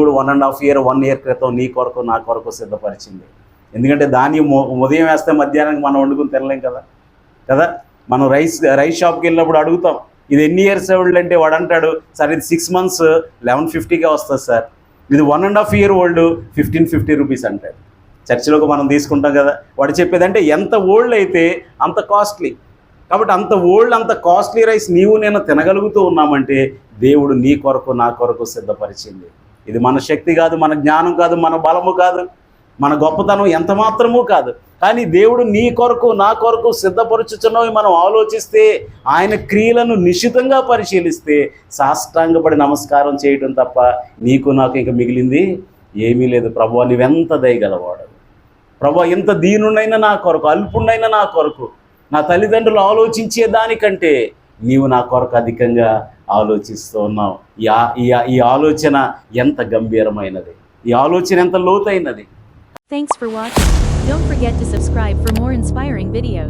ఇప్పుడు 1.5 year 1 year క్రితం నీ కొరకు నా కొరకు సిద్ధపరిచింది. ఎందుకంటే ధాన్యం ఉదయం వేస్తే మధ్యాహ్నానికి మనం వండుకుని తినలేం కదా కదా మనం రైస్ షాప్కి వెళ్ళినప్పుడు అడుగుతాం, ఇది ఎన్ని ఇయర్స్ ఓల్డ్ అంటే వాడు అంటాడు, సార్ ఇది 6 months 1150గా వస్తుంది సార్. ఇది 1.5 year ఓల్డ్ 1550 రూపీస్ అంటాడు. చర్చిలోకి మనం తీసుకుంటాం కదా, వాడు చెప్పేదంటే ఎంత ఓల్డ్ అయితే అంత కాస్ట్లీ. కాబట్టి అంత ఓల్డ్ అంత కాస్ట్లీ రైస్ నీవు నేను తినగలుగుతూ ఉన్నామంటే దేవుడు నీ కొరకు నా కొరకు సిద్ధపరిచింది. ఇది మన శక్తి కాదు, మన జ్ఞానం కాదు, మన బలము కాదు, మన గొప్పతనం ఎంత మాత్రమూ కాదు. కానీ దేవుడు నీ కొరకు నా కొరకు సిద్ధపరచుచున్నవి మనం ఆలోచిస్తే, ఆయన క్రియలను నిశితంగా పరిశీలిస్తే సాష్టాంగపడి నమస్కారం చేయడం తప్ప నీకు నాకు ఇంక మిగిలింది ఏమీ లేదు. ప్రభువా నీవెంత దయగలవాడు, ప్రభువా ఎంత దీనునైనా నా కొరకు, అల్పుణ్ణైనా నా కొరకు, నా తల్లిదండ్రులు ఆలోచించే దానికంటే నీవు నా కొరకు అధికంగా ఆలోచిస్తూ ఉన్నావు. ఈ ఆలోచన ఎంత గంభీరమైనది, ఈ ఆలోచన ఎంత లోతైనది. Thanks for watching. Don't forget to subscribe for more inspiring videos.